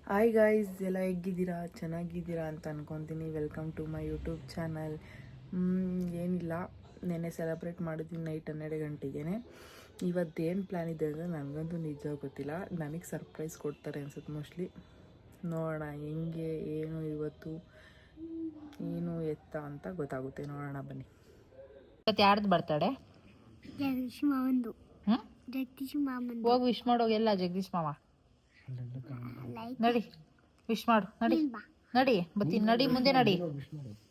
Hi guys, ಎಲ್ಲ ಹೇಗಿದ್ದೀರಾ? ಚೆನ್ನಾಗಿದ್ದೀರಾ ಅಂತ ಅನ್ಕೊತೀನಿ. Welcome to my YouTube channel. ಏನಿಲ್ಲ, ನೆನ್ನೆ ಸೆಲೆಬ್ರೇಟ್ ಮಾಡಿದ್ವಿ ನೈಟ್ 12 ಗಂಟೆಗೆ. ಇವತ್ತೇನು ಪ್ಲ್ಯಾನ್ ಇದೆ ಅಂದರೆ ನನಗಂತೂ ನಿಜ ಗೊತ್ತಿಲ್ಲ. ನನಗೆ ಸರ್ಪ್ರೈಸ್ ಕೊಡ್ತಾರೆ ಅನ್ಸುತ್ತೆ ಮೋಸ್ಟ್ಲಿ. ನೋಡೋಣ ಹೆಂಗೆ ಏನು ಇವತ್ತು ಏನು ಎತ್ತ ಅಂತ ಗೊತ್ತಾಗುತ್ತೆ. ನೋಡೋಣ ಬನ್ನಿ. ಇವತ್ತು ಯಾರ್ದು ಬರ್ತಾಡೆ? ಜಗದೀಶ್ ಮಾವಂದು. ಜಗದೀಶ್ ಮಾಮಂದು. ಹೋಗಿ ವಿಶ್ ಮಾಡೋಗೆಲ್ಲ ಜಗದೀಶ್ ಮಾವ. ನಡಿ ವಿಶ್ ಮಾಡು. ನಡಿ ನಡಿ ಬತ್ತೀನಿ. ನಡಿ ಮುಂದೆ ನಡಿ.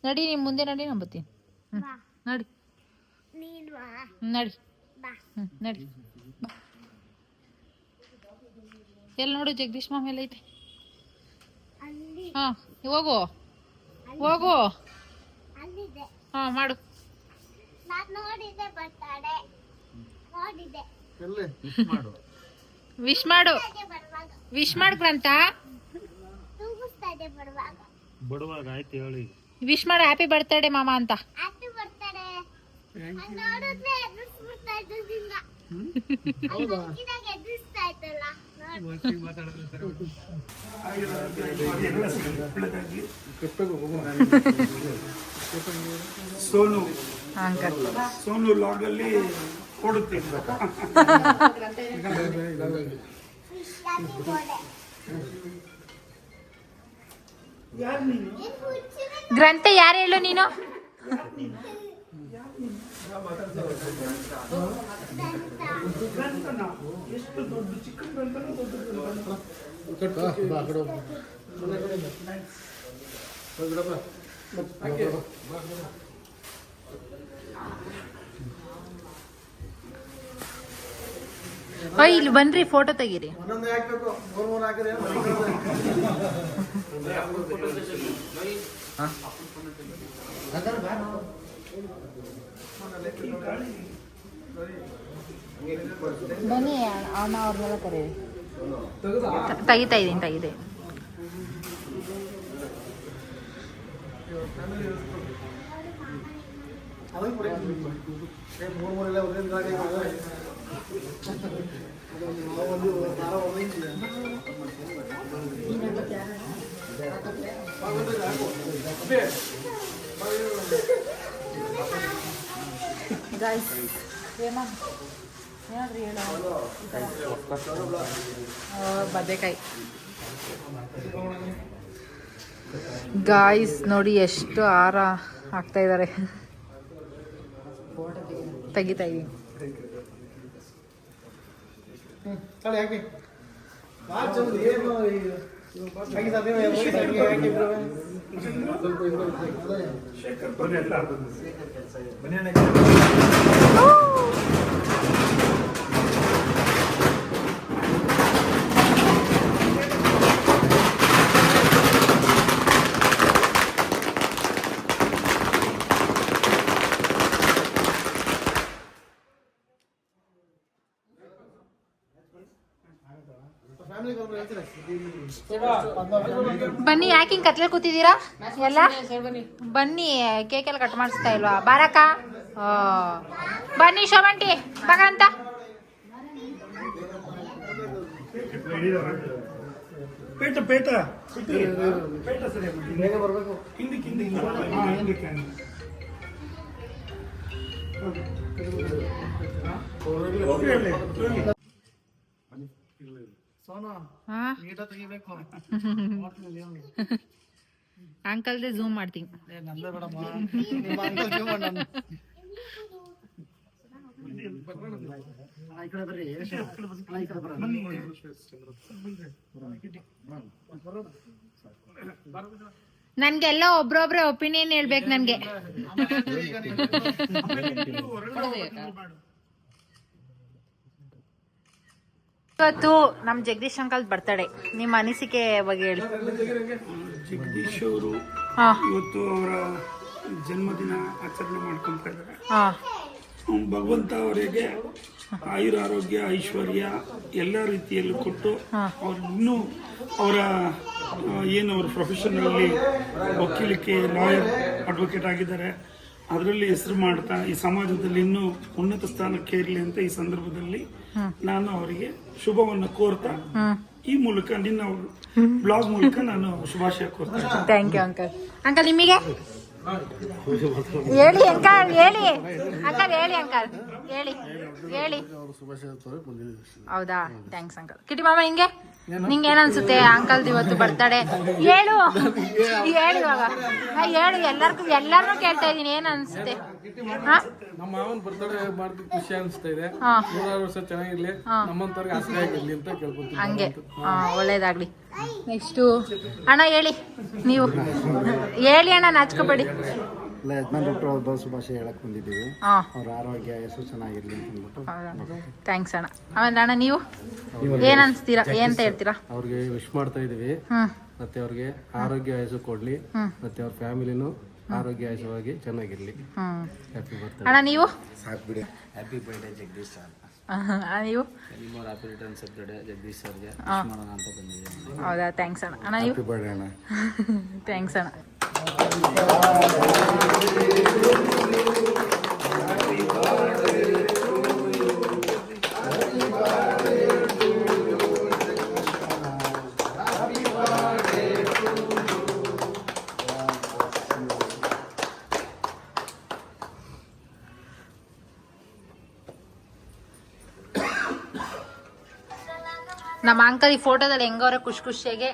ನಡಿ ನಿಮ್ಮ ಮುಂದೆ ನಡಿ, ನಾನು ಬತ್ತೀನಿ. ನಡಿ ನಡಿ. ನಡಿ ಎಲ್ಲಿ ನೋಡು ಜಗದೀಶ್ ಮಾಮ ಎಲ್ಲ ಐತೆ. ಹಾ ಹೋಗು ಹೋಗು. ಹಾ ಮಾಡು. ವಿಶ್ ಮಾಡು. ವಿಶ್ ಮಾಡ್ಕಂತ ವಿಶ್ ಮಾಡು. ಹ್ಯಾಪಿ ಬರ್ತ್ಡೇ ಮಾಮ ಅಂತ. ಸೋನು ಅಂಕಲ್ ಸೋನು ಲಾಗಲ್ಲಿ ಕೊಡುತ್ತೆ. ಗ್ರಂಥ ಯಾರು ಹೇಳು ನೀನು? ಎಷ್ಟು ದೊಡ್ಡ ಚಿಕ್ಕ ಗ್ರಂಥನೂ ಇಲ್ಲಿ ಬನ್ರಿ, ಫೋಟೋ ತೆಗೀರಿ. ಬನ್ನಿ ಅಣ್ಣ ಅವ್ರನ್ನೆಲ್ಲ ಕರೀರಿ. ತೆಗಿತಾ ಇದ್ದೀನಿ. ಬದನೆಕಾಯಿ ಗಾಯ್ಸ್ ನೋಡಿ ಎಷ್ಟು ಹಾರ ಹಾಕ್ತಾ ಇದ್ದಾರೆ. ತೆಗಿತಾ ಇದೀನಿ. ಬನ್ನಿ, ಯಾಕೆ ಹಿಂಗ್ ಕತ್ಲೆ ಕೂತಿದ್ದೀರಾ ಎಲ್ಲ? ಬನ್ನಿ, ಕೇಕ್ ಎಲ್ಲ ಕಟ್ ಮಾಡಿಸ್ತಾ ಇಲ್ವಾ? ಬಾರಕ್ಕ. ಬನ್ನಿ ಶೋಭಂಟಿ ಬಗಂತ. ಪೇಟ ಪೇಟ ಪೇಟ ಸರಿ ಬೇಗ ಬರಬೇಕು. ಹಿಂದಕ್ಕೆ ಅಂಕಲ್ದೆ ಝೂಮ್ ಮಾಡ್ತೀನಿ. ನನ್ಗೆಲ್ಲ ಒಬ್ರೊಬ್ರೆ ಒಪಿನಿಯನ್ ಹೇಳ್ಬೇಕು ನನ್ಗೆ. ಇವತ್ತು ನಮ್ ಜಗದೀಶ್ ಅಂಕಲ್ ಬರ್ತಡೇ. ನಿಮ್ಮ ಅನಿಸಿಕೆ ಬಗ್ಗೆ ಹೇಳಿ. ಜಗದೀಶ್ ಅವರು ಇವತ್ತು ಅವರ ಜನ್ಮದಿನ ಆಚರಣೆ ಮಾಡ್ಕೊಂತ ಇದ್ದಾರೆ. ಭಗವಂತ ಅವರಿಗೆ ಆಯುರ ಆರೋಗ್ಯ ಐಶ್ವರ್ಯ ಎಲ್ಲ ರೀತಿಯಲ್ಲೂ ಕೊಟ್ಟು ಅವ್ರು ಇನ್ನೂ ಅವರ ಏನು ಅವ್ರ ಪ್ರೊಫೆಷನಲ್ಲಿ ವಕೀಲಿಕೆ, ಲಾಯರ್, ಅಡ್ವೊಕೇಟ್ ಆಗಿದ್ದಾರೆ. ಅದರಲ್ಲಿ ಹೆಸರು ಮಾಡ್ತಾ ಈ ಸಮಾಜದಲ್ಲಿ ಇನ್ನೂ ಉನ್ನತ ಸ್ಥಾನಕ್ಕೆ ಇರಲಿ ಅಂತ ಈ ಸಂದರ್ಭದಲ್ಲಿ ನಾನು ಅವರಿಗೆ ಶುಭವನ್ನು ಕೋರ್ತಾ ಈ ಮೂಲಕ ನಿನ್ನ ಬ್ಲಾಗ್ ಮೂಲಕ ನಾನು ಶುಭಾಶಯ ಕೋರ್ತೀನಿ. Thank you uncle. ಅಂಕಲ್ ನಿಮಗೆ ಹೇಳಿ ಅಂಕಲ್, ಹೇಳಿ ಅಂಕಲ್, ಹೇಳಿ ಅಂಕಲ್, ಹೇಳಿ ಹೇಳಿ. ಹೌದಾ, ಥ್ಯಾಂಕ್ಸ್ ಅಂಕಲ್. ಕಿಟಿ ಮಾಮ ನಿಂಗೆ ನಿಂಗೆ ಏನ್ ಅನ್ಸುತ್ತೆ ಅಂಕಲ್ದು ಇವತ್ತು ಬರ್ತಡೆ? ಹೇಳು ಹೇಳಿ ಇವಾಗ, ಹೇಳು. ಎಲ್ಲಾರ್ನು ಕೇಳ್ತಾ ಇದೀನಿ, ಏನ್ ಅನ್ಸುತ್ತೆ? ನಮ್ಮ ಮಾವನ್ ಬರ್ತಡೇ ಮಾಡ್ತಿ ಖುಷಿ ಅನ್ಸ್ತಾ ಇದೆ. 100 ವರ್ಷ ಚೆನ್ನಾಗಿರ್ಲಿ, ನಮ್ಮಂತವ್ರಿಗೆ ಆಸರೆ ಆಗಿರ್ಲಿ ಅಂತ ಕೇಳ್ಕೊಂತೀನಿ. ಹಂಗೆ ಒಳ್ಳೇದಾಗ್ಲಿ. ನೆಕ್ಸ್ಟು ಅಣ್ಣ ಹೇಳಿ, ನೀವು ಹೇಳಿ ಅಣ್ಣ, ನಾಚ್ಕೋಬೇಡಿ. ಯಜಮಾನ್ ಹುಟ್ಟುಹಬ್ಬ ಶುಭಾಶಯ ಹೇಳಕ್ ಬಂದಿದ್ದೀವಿ. ಅವ್ರ ಆರೋಗ್ಯ ಹೆಸರು ಚೆನ್ನಾಗಿರ್ಲಿ ಅಂದ್ಬಿಟ್ಟು. ಥ್ಯಾಂಕ್ಸ್ ಅಣ್ಣ. ಆಮೇಲೆ ಅಣ್ಣ ನೀವು ಏನ್ ಅನ್ಸ್ತೀರಾ, ಏನಂತ ಹೇಳ್ತೀರಾ? ಅವ್ರಿಗೆ ವಿಶ್ ಮಾಡ್ತಾ ಇದೀವಿ. ಮತ್ತೆ ಅವ್ರಿಗೆ ಆರೋಗ್ಯ ಆಯಸ್ಸು ಕೊಡ್ಲಿ, ಮತ್ತೆ ಅವ್ರ ಫ್ಯಾಮಿಲಿನೂ ಆರೋಗ್ಯ ಆಯಸ್ಸವಾಗಿ ಚೆನ್ನಾಗಿರ್ಲಿ. ಹ್ಯಾಪಿ ಬರ್ತ್ಡೇ ಅಣ್ಣ ನೀವು ಸಾಕ್ಬಿಡಿ. Happy birthday Jagadish sir. ನೀವು happy returns of the day Jagadish ಸರ್ಗೆ ವಿಶ್ ಮಾಡೋಣ ಅಂತ ಬಂದಿದ್ದೀವಿ. ಹೌದಾ, ಥ್ಯಾಂಕ್ಸ್ ಅಣ್ಣ. ಅಣ್ಣ ನೀವು ಹ್ಯಾಪಿ ಬರ್ಡೇ ಅಣ್ಣ. ಥ್ಯಾಂಕ್ಸ್ ಅಣ್ಣ. ನಮ್ಮ ಅಂಕಲ್ ಈ ಫೋಟೋದಲ್ಲಿ ಹೆಂಗವ್ರೆ ಖುಷಿ ಖುಷಿಯಾಗೆ,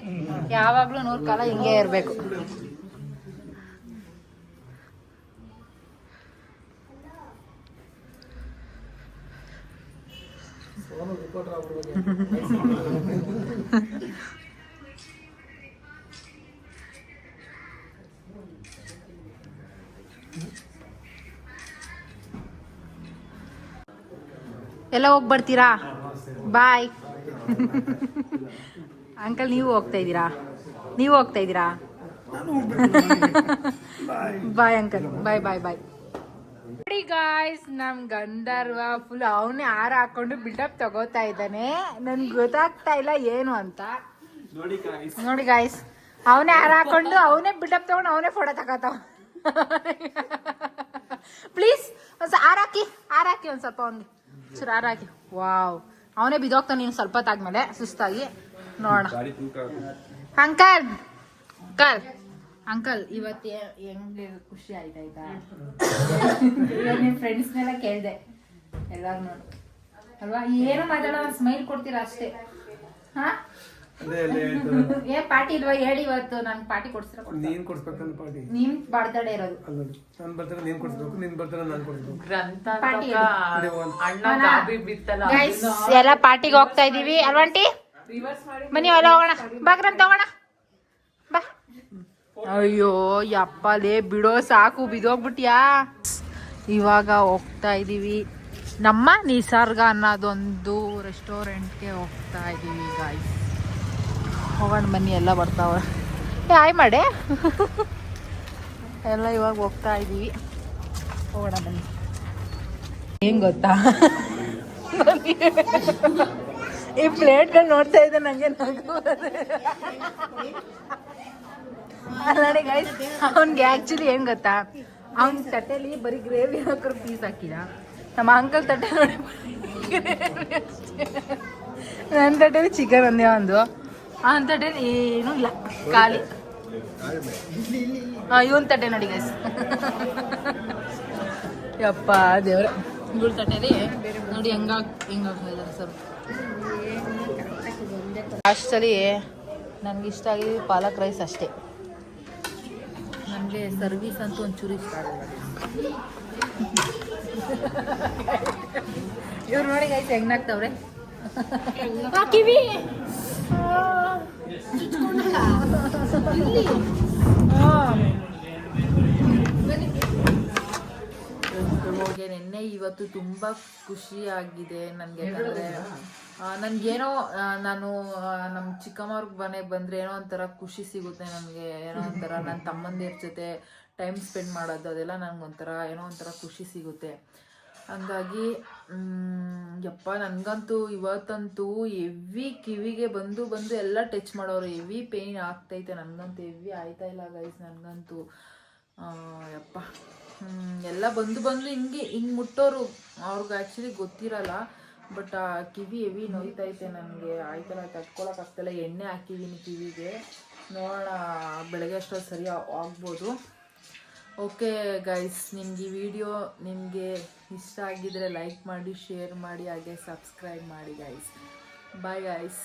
ಯಾವಾಗ್ಲೂ 100 ಕಾಲ ಹಿಂಗೆ ಇರ್ಬೇಕು. ಎಲ್ಲ ಹೋಗಿ ಬರ್ತೀರಾ? Bye uncle. ನೀವು ಹೋಗ್ತಾ ಇದ್ದೀರಾ? ನೀವು ಹೋಗ್ತಾ ಇದ್ದೀರಾ? Bye uncle, bye bye bye. ನೋಡಿ ಗಾಯ್ಸ್, ನಮ್ ಗಂಧರ್ವ ಫುಲ್ ಅವನೇ ಹಾರ ಹಾಕೊಂಡು ಬಿಲ್ಡಪ್ ತಗೋತಾ ಇದ್ದಾನೆ. ನನ್ಗೆ ಗೊತ್ತಾಗ್ತಾ ಇಲ್ಲ ಏನು ಅಂತ. ನೋಡಿ ಗಾಯ್ಸ್, ಅವನೇ ಹಾರ ಹಾಕೊಂಡು ಅವನೇ ಬಿಲ್ಡಪ್ ತಗೊಂಡು ಅವನೇ ಫೋಟೋ ತಗೋತಾವ. ಪ್ಲೀಸ್ ಒಂದ್ ಹಾರ ಹಾಕಿ, ಹಾರ ಹಾಕಿ ಒಂದ್ ಸ್ವಲ್ಪ, ಒಂದು ಚೂರು ಹಾರ ಹಾಕಿ. ವಾವ್, ಅವನೇ ಬಿದ್ದೋಗ್ತಾನೆ ನೀನು ಸ್ವಲ್ಪ ಹೊತ್ತಾದ್ಮೇಲೆ ಸುಸ್ತಾಗಿ. ನೋಡ ಅಂಕಲ್, ಅಂಕಲ್ ಅಂಕಲ್ ಇವತ್ತು ಹೆಂಗೆ ಖುಷಿ ಆಯ್ತಾಯ್ತಾ? ನಿಮ್ಮ ಫ್ರೆಂಡ್ಸ್ನೆಲ್ಲ ಕೇಳಿದೆ ಎಲ್ಲಾರು ಅಲ್ವಾ? ಏನು ಮಾತಾಡೋ, ಸ್ಮೈಲ್ ಕೊಡ್ತೀರಾ ಅಷ್ಟೇ. ಹಾ, ಏ ಪಾರ್ಟಿ ಇಲ್ವಾ ಹೇಳಿ? ಇವತ್ತು ನನ್ ಪಾರ್ಟಿ ಕೊಡ್ಸಿರ? ನೀನ್ ಕೊಡ್ಸ್ಬೇಕಂತ ಪಾರ್ಟಿ. ನಿಮ್ ಬರ್ತಡೇ ಇರೋದು. ನನ್ ಬರ್ತಾರೆ ನೀನ್ ಕೊಡ್ಸ್ಬೇಕು, ನಿನ್ ಬರ್ತಾರೆ ನಾನ್ ಕೊಡ್ಸ್ಬೇಕು. ಪಾರ್ಟಿ ಎಲ್ಲ ಪಾರ್ಟಿಗೆ ಹೋಗ್ತಾ ಇದೀವಿ ಅಲ್ವಾಂಟಿ? ಬನ್ನಿ ಎಲ್ಲ ಹೋಗೋಣ, ಬಾಗ್ರಂ ತಗೋಣ ಬಾ. ಅಯ್ಯೋ ಯಪ್ಪಲೇ ಬಿಡೋ, ಸಾಕು, ಬಿದೋಗ್ಬಿಟ್ಯಾ. ಇವಾಗ ಹೋಗ್ತಾ ಇದೀವಿ ನಮ್ಮ ನಿಸರ್ಗ ಅನ್ನೋದೊಂದು ರೆಸ್ಟೋರೆಂಟ್ಗೆ ಹೋಗ್ತಾ ಇದೀವಿ ಗಾಯ್ಸ್. ಹೋಗೋಣ ಬನ್ನಿ, ಎಲ್ಲ ಬರ್ತಾವ. ಹಾಯ್ ಮಾಡೆ ಎಲ್ಲ ಇವಾಗ ಹೋಗ್ತಾ ಇದೀವಿ. ಹೋಗೋಣ ಬನ್ನಿ. ಏನ್ ಗೊತ್ತಾ, ಈ ಪ್ಲೇಟ್ಗಳು ನೋಡ್ತಾ ಇದ್ದೆ ನಂಗೆ ನಗು ನೋಡಿ ಗೈಸ್. ಅವ್ನಿಗೆ ಆ್ಯಕ್ಚುಲಿ ಏನು ಗೊತ್ತಾ, ಅವ್ನ ತಟ್ಟೆಲಿ ಬರೀ ಗ್ರೇವಿ ಹಾಕೋರು ಪೀಸ್ ಹಾಕಿದ. ನಮ್ಮ ಅಂಕಲ್ ತಟ್ಟೆ ನೋಡಿ ನನ್ನ ತಟ್ಟೆಲಿ ಚಿಕನ್ ಒಂದೇ ಒಂದು, ಅವನ ತಟ್ಟೆಲಿ ಏನೂ ಇಲ್ಲ, ಖಾಲಿ. ಇವನ್ ತಟ್ಟೆ ನೋಡಿ ಗೈಸ್. ಯಪ್ಪ ದೇವ್ರ, ಇವಳ ತಟ್ಟೆಲಿ ನೋಡಿ ಹೆಂಗಾಗ್ತಿದ್ದಾರೆ ಸರ್. ಅಷ್ಟಲ್ಲಿ ನನಗೆ ಇಷ್ಟ ಆಗಿದ್ದು ಪಾಲಕ್ ರೈಸ್ ಅಷ್ಟೇ. ನನಗೆ ಸರ್ವಿಸ್ ಅಂತೂ ಒಂಚೂರು ಇಷ್ಟ ಆಗಲ್ಲ. ಇವ್ರು ನೋಡಿ ಗೈಸ್ ಹೆಂಗಾಗ್ತವ್ರೆ. ನಿನ್ನೆ ಇವತ್ತು ತುಂಬ ಖುಷಿಯಾಗಿದೆ ನನಗೆ. ಯಾಕಂದರೆ ನನಗೇನೋ, ನಾನು ನಮ್ಮ ಚಿಕ್ಕಮ್ಮವ್ರಿಗೆ ಮನೆಗೆ ಬಂದರೆ ಏನೋ ಒಂಥರ ಖುಷಿ ಸಿಗುತ್ತೆ ನನಗೆ. ಏನೋ ಒಂಥರ ನನ್ನ ತಮ್ಮಂದಿರ ಜೊತೆ ಟೈಮ್ ಸ್ಪೆಂಡ್ ಮಾಡೋದು, ಅದೆಲ್ಲ ನನಗೊಂಥರ ಏನೋ ಒಂಥರ ಖುಷಿ ಸಿಗುತ್ತೆ. ಹಂಗಾಗಿ ಯಪ್ಪ, ನನಗಂತೂ ಇವತ್ತಂತೂ ಎವಿ ಕಿವಿಗೆ ಬಂದು ಎಲ್ಲ ಟಚ್ ಮಾಡೋರು. ಎವಿ ಪೇಯ್ನ್ ಆಗ್ತೈತೆ ನನಗಂತೂ, ಎವಿ ಆಯ್ತಾಯಿಲ್ಲ ಗೈಸ್ ನನಗಂತೂ. ಯಪ್ಪ, ಎಲ್ಲ ಬಂದು ಹಿಂಗೆ ಮುಟ್ಟೋರು. ಅವ್ರಿಗೆ ಆ್ಯಕ್ಚುಲಿ ಗೊತ್ತಿರಲ್ಲ, ಬಟ್ ಆ ಕಿವಿ ಹೆವಿ ನೋಯ್ತೈತೆ ನನಗೆ, ಆಯ್ತಲ್ಲ ತಡ್ಕೊಳಕ್ಕಾಗ್ತಿಲ್ಲ. ಎಣ್ಣೆ ಹಾಕಿದ್ದೀನಿ ಕಿವಿಗೆ, ನೋಡೋಣ ಬೆಳಗ್ಗೆ ಅಷ್ಟೊತ್ತು ಸರಿ ಆಗ್ಬೋದು. ಓಕೆ ಗೈಸ್, ನಿಮ್ಗೆ ಈ ವಿಡಿಯೋ ನಿಮಗೆ ಇಷ್ಟ ಆಗಿದ್ರೆ ಲೈಕ್ ಮಾಡಿ, ಶೇರ್ ಮಾಡಿ, ಹಾಗೆ ಸಬ್ಸ್ಕ್ರೈಬ್ ಮಾಡಿ ಗೈಸ್. Bye guys.